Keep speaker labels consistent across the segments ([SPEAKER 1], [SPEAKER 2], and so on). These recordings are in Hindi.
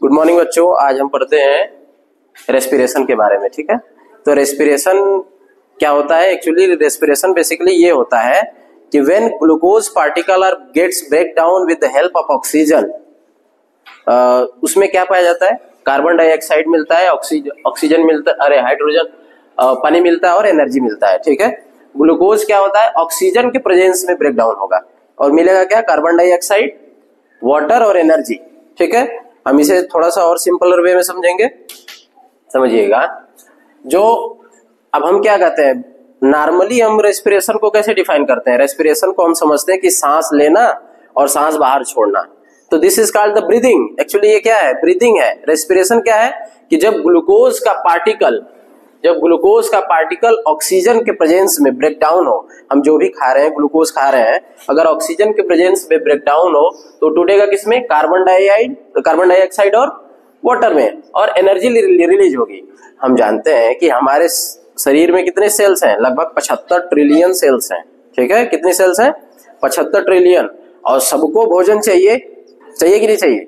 [SPEAKER 1] गुड मॉर्निंग बच्चों। आज हम पढ़ते हैं रेस्पिरेशन के बारे में। ठीक है, तो रेस्पिरेशन क्या होता है? एक्चुअली रेस्पिरेशन बेसिकली ये होता है कि when glucose particle are gets break down with the help of oxygen, उसमें क्या पाया जाता है? कार्बन डाइऑक्साइड मिलता है, ऑक्सीजन मिलता है, अरे हाइड्रोजन, पानी मिलता है और एनर्जी मिलता है। ठीक है, ग्लूकोज क्या होता है? ऑक्सीजन के प्रेजेंस में ब्रेक डाउन होगा और मिलेगा क्या? कार्बन डाइऑक्साइड, वाटर और एनर्जी। ठीक है, हम इसे थोड़ा सा और सिंपलर वे में समझेंगे, समझिएगा। जो अब हम क्या कहते हैं, नॉर्मली हम रेस्पिरेशन को कैसे डिफाइन करते हैं? रेस्पिरेशन को हम समझते हैं कि सांस लेना और सांस बाहर छोड़ना। तो this is called the breathing. Actually ये क्या है? ब्रीदिंग है। रेस्पिरेशन क्या है कि जब ग्लूकोज का पार्टिकल ऑक्सीजन के प्रेजेंस में ब्रेक डाउन हो, हम जो भी खा रहे हैं, ग्लूकोज खा रहे हैं, अगर ऑक्सीजन के प्रेजेंस में ब्रेक डाउन हो तो टूटेगा किसमें? कार्बन डाइऑक्साइड और वाटर में, और एनर्जी रिलीज होगी। हम जानते हैं कि हमारे शरीर में कितने सेल्स हैं? लगभग 75 ट्रिलियन सेल्स हैं। ठीक है, कितने सेल्स हैं? 75 ट्रिलियन। और सबको भोजन चाहिए कि नहीं चाहिए?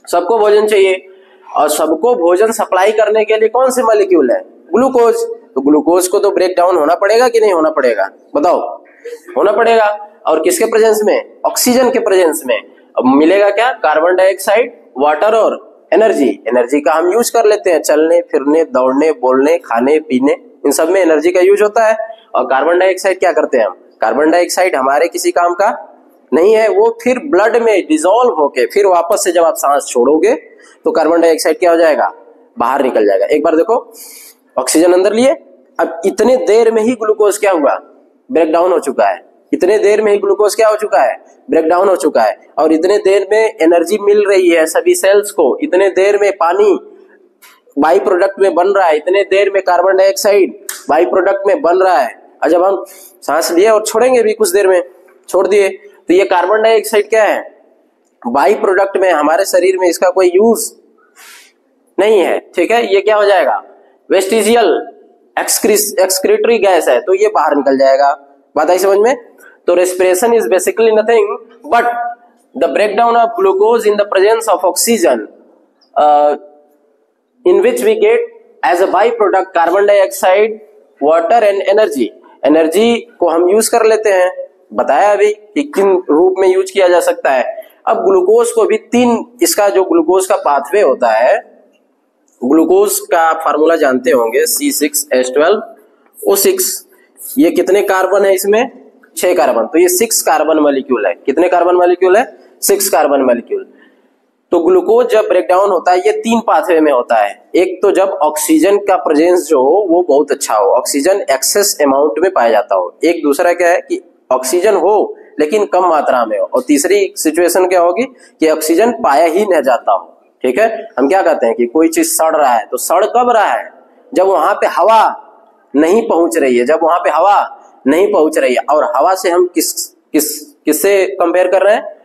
[SPEAKER 1] सबको भोजन चाहिए, और सबको भोजन सप्लाई करने के लिए कौन से मॉलिक्यूल है? ग्लूकोज। तो ग्लूकोज को तो ब्रेक डाउन होना पड़ेगा कि नहीं होना पड़ेगा? बताओ, होना पड़ेगा। और किसके प्रेजेंस में? ऑक्सीजन के प्रेजेंस में। अब मिलेगा क्या? कार्बन डाइऑक्साइड, वाटर और एनर्जी। एनर्जी का हम यूज कर लेते हैं, चलने फिरने, दौड़ने, बोलने, खाने पीने, इन सब में एनर्जी का यूज होता है। और कार्बन डाइऑक्साइड क्या करते हैं हम? कार्बन डाइऑक्साइड हमारे किसी काम का नहीं है, वो फिर ब्लड में डिसॉल्व होके फिर वापस से जब आप सांस छोड़ोगे तो कार्बन डाइऑक्साइड क्या हो जाएगा? बाहर निकल जाएगा। एक बार देखो, ऑक्सीजन अंदर लिए, अब इतने देर में ही ग्लूकोज क्या हुआ? ब्रेक डाउन हो चुका है। इतने देर में ही ग्लूकोज क्या हो चुका है? ब्रेक डाउन हो चुका है। और इतने देर में एनर्जी मिल रही है सभी सेल्स को, इतने देर में पानी बाई प्रोडक्ट में बन रहा है, इतने देर में कार्बन डाइऑक्साइड बाई प्रोडक्ट में बन रहा है। और जब हम सांस लिए और छोड़ेंगे भी कुछ देर में, छोड़ दिए, तो ये कार्बन डाइऑक्साइड क्या है? बाई प्रोडक्ट में, हमारे शरीर में इसका कोई यूज नहीं है। ठीक है, ये क्या हो जाएगा? वेस्टिजियल एक्सक्रीटरी गैस है, तो ये बाहर निकल जाएगा। बात आई समझ में? तो respiration is basically nothing but the breakdown of glucose in the presence of oxygen in which we get as a byproduct carbon dioxide, water and energy। Energy को हम यूज कर लेते हैं, बताया अभी कि किन रूप में यूज किया जा सकता है। अब ग्लूकोज को भी इसका जो ग्लूकोज का पाथवे होता है, ग्लूकोज का फार्मूला जानते होंगे, C6H12O6। ये कितने कार्बन है इसमें? 6 कार्बन। तो ये 6 कार्बन मॉलिक्यूल है। कितने कार्बन मॉलिक्यूल है? 6 कार्बन मॉलिक्यूल। तो ग्लूकोज जब ब्रेकडाउन होता है, ये 3 पाथवे में होता है। एक तो जब ऑक्सीजन का प्रेजेंस जो हो वो बहुत अच्छा हो, ऑक्सीजन एक्सेस अमाउंट में पाया जाता हो। एक दूसरा क्या है कि ऑक्सीजन हो लेकिन कम मात्रा में हो। और तीसरी सिचुएशन क्या होगी कि ऑक्सीजन पाया ही न जाता हो। ठीक है, हम क्या कहते हैं कि कोई चीज सड़ रहा है, तो सड़ कब रहा है? जब वहां पे हवा नहीं पहुंच रही है, जब वहां पे हवा नहीं पहुंच रही है। और हवा से हम किससे कंपेयर कर रहे हैं?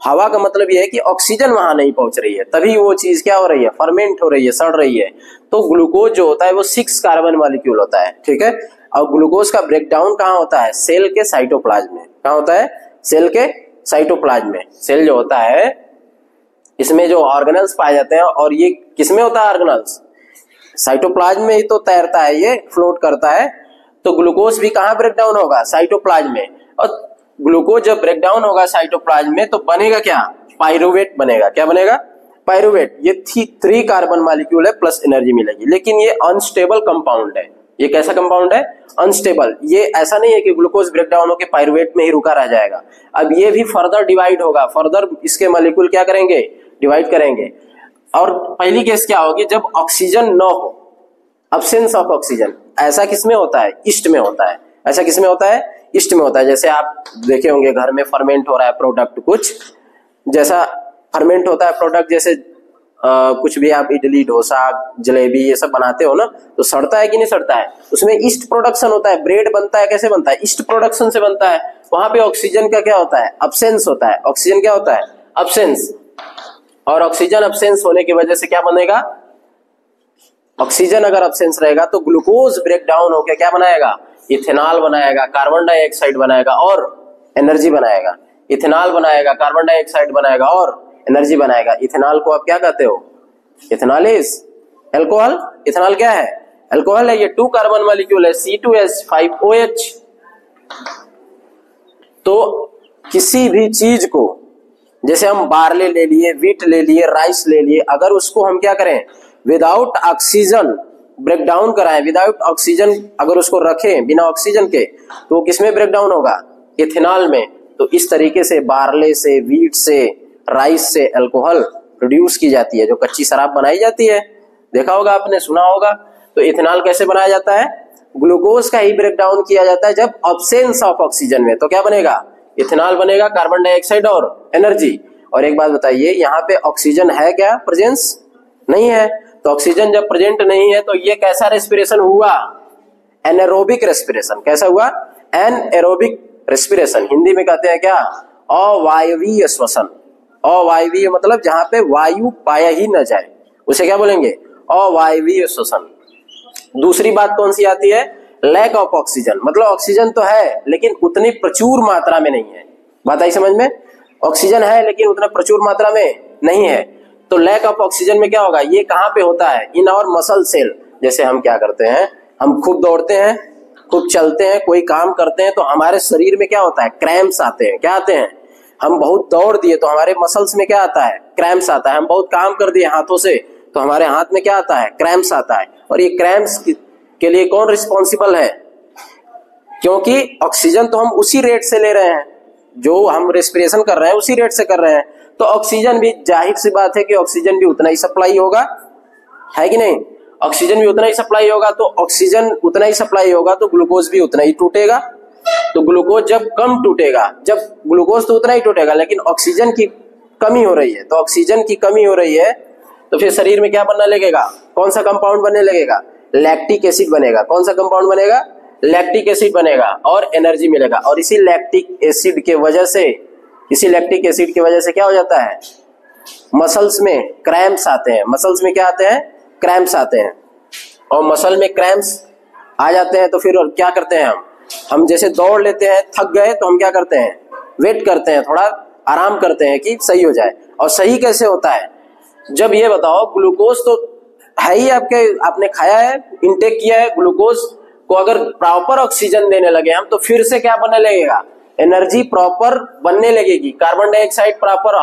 [SPEAKER 1] हवा का मतलब यह है कि ऑक्सीजन वहां नहीं पहुंच रही है, तभी वो चीज क्या हो रही है? फर्मेंट हो रही है, सड़ रही है। तो ग्लूकोज जो होता है वो 6 कार्बन मॉलिक्यूल होता है। ठीक है, और ग्लूकोज का ब्रेकडाउन कहाँ होता है? सेल के साइटोप्लाज्म में। कहाँ होता है? सेल के साइटोप्लाज्म में। सेल जो होता है, इसमें जो ऑर्गेनल्स पाए जाते हैं, और ये किसमें होता है? ऑर्गेनल्स साइटोप्लाज्म में ही तो तैरता है, ये फ्लोट करता है। तो ग्लूकोज भी कहाँ ब्रेकडाउन होगा? साइटोप्लाज्म में। और ग्लूकोज जब ब्रेकडाउन होगा साइटोप्लाज्म में तो बनेगा क्या? पाइरुवेट बनेगा। क्या बनेगा? पाइरुवेट। ये 3 कार्बन मॉलिक्यूल है प्लस एनर्जी मिलेगी, लेकिन ये अनस्टेबल कंपाउंड है। ये कैसा कंपाउंड है? अनस्टेबल। ये ऐसा नहीं है कि ग्लूकोज ब्रेकडाउन होकर पाइरुवेट में ही रुका रह जाएगा। अब ये भी फर्दर डिवाइड होगा, फर्दर इसके मॉलिक्यूल क्या करेंगे? डिवाइड करेंगे। और पहली केस क्या होगी? जब ऑक्सीजन न हो, अब्सेंस ऑफ ऑक्सीजन। ऐसा किसमें होता है? ईस्ट में होता है। ऐसा किसमें होता है? ईस्ट में होता है। जैसे आप देखे होंगे घर में फर्मेंट हो रहा है प्रोडक्ट, कुछ जैसा फर्मेंट होता है प्रोडक्ट, जैसे कुछ भी आप इडली, डोसा, जलेबी ये सब बनाते हो ना, तो सड़ता है कि नहीं सड़ता है? उसमें ईस्ट प्रोडक्शन होता है। ब्रेड बनता है, कैसे बनता है? ईस्ट प्रोडक्शन से बनता है। वहां पे ऑक्सीजन का क्या होता है? अब्सेंस होता है। ऑक्सीजन क्या होता है? अब्सेंस। और ऑक्सीजन अब्सेंस होने की वजह से क्या बनेगा? ऑक्सीजन अगर अब्सेंस रहेगा तो ग्लूकोज ब्रेक डाउन होकर क्या बनाएगा? इथेनॉल बनाएगा, कार्बन डाइऑक्साइड बनाएगा और एनर्जी बनाएगा। इथेनॉल बनाएगा, कार्बन डाइऑक्साइड बनाएगा और एनर्जी बनाएगा। इथेनॉल को आप क्या कहते हो? Ethanol is alcohol. इथेनॉल क्या है? अल्कोहल है। ये 2 कार्बन मॉलिक्यूल है, C2H5OH। तो किसी भी चीज को, जैसे हम बार्ले ले लिए, वीट ले लिए, राइस ले लिए, अगर उसको हम क्या करें, विदाउट ऑक्सीजन ब्रेक डाउन कराएं, विदाउट ऑक्सीजन अगर उसको रखें बिना ऑक्सीजन के, तो वो किसमें ब्रेक डाउन होगा? इथेनॉल में। तो इस तरीके से बार्ले से, वीट से, राइस से अल्कोहल प्रोड्यूस की जाती है, जो कच्ची शराब बनाई जाती है। देखा होगा आपने, सुना होगा। तो इथेनॉल कैसे बनाया जाता है? ग्लूकोज का ही ब्रेक डाउन किया जाता है जब अब्सेंस ऑफ ऑक्सीजन में। तो क्या बनेगा? इथेनॉल बनेगा, कार्बन डाइऑक्साइड और एनर्जी। और एक बात बताइए, यहाँ पे ऑक्सीजन है क्या? प्रेजेंस नहीं है। तो ऑक्सीजन जब प्रेजेंट नहीं है तो ये कैसा रेस्पिरेशन हुआ? Anaerobic respiration. कैसा हुआ? Anaerobic respiration. हिंदी में कहते हैं क्या? अवायवीय श्वसन। अवायवीय मतलब जहां पे वायु पाया ही न जाए, उसे क्या बोलेंगे? अवायवीय श्वसन। दूसरी बात कौन सी आती है? Lack of oxygen. मतलब ऑक्सीजन तो है लेकिन उतनी प्रचुर मात्रा में नहीं है। बात आई समझ में? ऑक्सीजन है लेकिन उतना प्रचुर मात्रा में नहीं है। तो लैक ऑफ ऑक्सीजन में क्या होगा? ये कहां पे होता है? In our muscle cell. जैसे हम क्या करते हैं, हम खूब दौड़ते हैं, खूब चलते हैं, कोई काम करते हैं, तो हमारे शरीर में क्या होता है? क्रैम्प्स आते हैं। क्या आते हैं? हम बहुत दौड़ दिए तो हमारे मसल्स में क्या आता है? क्रैम्प्स आता है। हम बहुत काम कर दिए हाथों से तो हमारे हाथ में क्या आता है? क्रैम्प्स आता है। और ये क्रैम्प्स के लिए कौन रिस्पॉन्सिबल है? क्योंकि ऑक्सीजन तो हम उसी रेट से ले रहे हैं, जो हम रेस्पिरेशन कर रहे हैं उसी रेट से कर रहे हैं। तो ऑक्सीजन भी, जाहिर सी बात है कि ऑक्सीजन भी उतना ही सप्लाई होगा, है कि नहीं? ऑक्सीजन भी उतना ही सप्लाई होगा। तो ऑक्सीजन उतना ही सप्लाई होगा तो ग्लूकोज भी उतना ही टूटेगा। तो ग्लूकोज जब कम टूटेगा, जब ग्लूकोज तो उतना ही टूटेगा लेकिन ऑक्सीजन की कमी हो रही है, तो ऑक्सीजन की कमी हो रही है तो फिर शरीर में क्या बनने लगेगा? कौन सा कंपाउंड बनने लगेगा? लैक्टिक एसिड बनेगा। कौन सा कंपाउंड बनेगा? लैक्टिक एसिड बनेगा और एनर्जी मिलेगा। और इसी लैक्टिक एसिड के वजह से क्या हो जाता है? मसल्स में क्रैम्प्स आते हैं। मसल्स में क्या आते हैं? क्रैम्प्स आते हैं। और मसल में क्रैम्प्स आ जाते हैं तो फिर क्या करते हैं हम जैसे दौड़ लेते हैं, थक गए तो हम क्या करते हैं? वेट करते हैं, थोड़ा आराम करते हैं कि सही हो जाए। और सही कैसे होता है? जब ये बताओ, ग्लूकोज तो है ही आपने खाया है, इंटेक किया है, ग्लूकोज को अगर प्रॉपर ऑक्सीजन देने लगे हम तो फिर से क्या बनने लगेगा? एनर्जी प्रॉपर बनने लगेगी, carbon dioxide proper,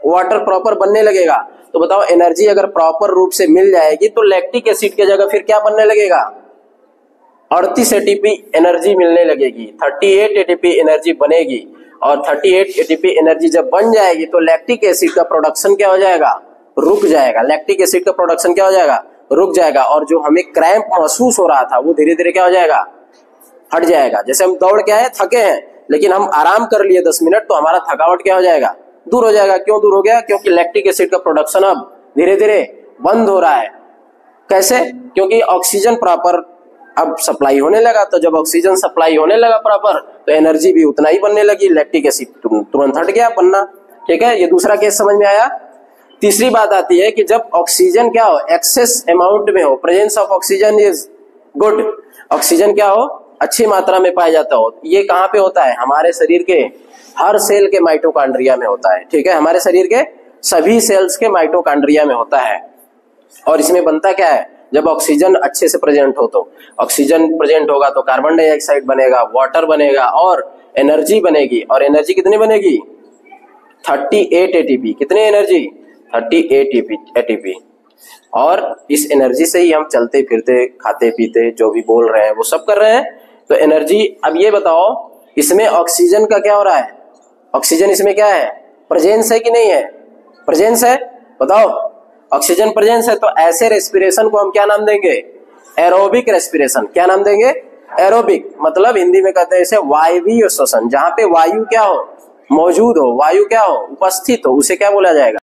[SPEAKER 1] water proper बनने लगेगा। तो बताओ, एनर्जी अगर प्रॉपर रूप से मिल जाएगी तो लैक्टिक एसिड की जगह फिर क्या बनने लगेगा? 38 एटीपी एनर्जी मिलने लगेगी, 38 एटीपी एनर्जी बनेगी। और 38 एटीपी एनर्जी जब बन जाएगी तो लैक्टिक एसिड का प्रोडक्शन क्या हो जाएगा? रुक जाएगा। लैक्टिक एसिड का प्रोडक्शन क्या हो जाएगा? रुक जाएगा। और जो हमें क्रैम्प महसूस हो रहा था वो धीरे धीरे क्या हो जाएगा? हट जाएगा। जैसे हम दौड़ के आए, थके हैं, लेकिन हम आराम कर लिए 10 मिनट तो हमारा थकावट क्या हो जाएगा? दूर हो जाएगा। क्यों दूर हो गया? क्योंकि लैक्टिक एसिड का प्रोडक्शन अब धीरे धीरे बंद हो रहा है। कैसे? क्योंकि ऑक्सीजन प्रॉपर अब सप्लाई होने लगा। तो जब ऑक्सीजन सप्लाई होने लगा प्रॉपर तो एनर्जी भी उतना ही बनने लगी, लैक्टिक एसिड तुरंत हट गया बनना। ठीक है, ये दूसरा केस समझ में आया। तीसरी बात आती है कि जब ऑक्सीजन क्या हो? एक्सेस अमाउंट में हो, presence of oxygen is good, oxygen क्या हो? अच्छी मात्रा में पाया जाता हो। ये कहाँ पे होता है? हमारे शरीर के हर सेल के माइटोकॉन्ड्रिया में होता है। ठीक है, हमारे शरीर के सभी सेल्स के माइटोकॉन्ड्रिया में होता है। और इसमें बनता क्या है? जब ऑक्सीजन अच्छे से प्रेजेंट हो, तो ऑक्सीजन प्रेजेंट होगा तो कार्बन डाइऑक्साइड बनेगा, वाटर बनेगा और एनर्जी बनेगी। और एनर्जी कितनी बनेगी? 38 एटीपी। कितनी एनर्जी? 38 एटीपी। और इस एनर्जी से ही हम चलते फिरते, खाते पीते, जो भी बोल रहे हैं वो सब कर रहे हैं। तो एनर्जी, अब ये बताओ, इसमें ऑक्सीजन का क्या हो रहा है? ऑक्सीजन इसमें क्या है? प्रेजेंस है कि नहीं है? प्रेजेंस है। बताओ, ऑक्सीजन प्रेजेंस है तो ऐसे रेस्पिरेशन को हम क्या नाम देंगे? Aerobic respiration. क्या नाम देंगे? एरोबिक। मतलब हिंदी में कहते हैं इसे वायवीय श्वसन। जहां पे वायु क्या हो? मौजूद हो, वायु क्या हो? उपस्थित हो, उसे क्या बोला जाएगा?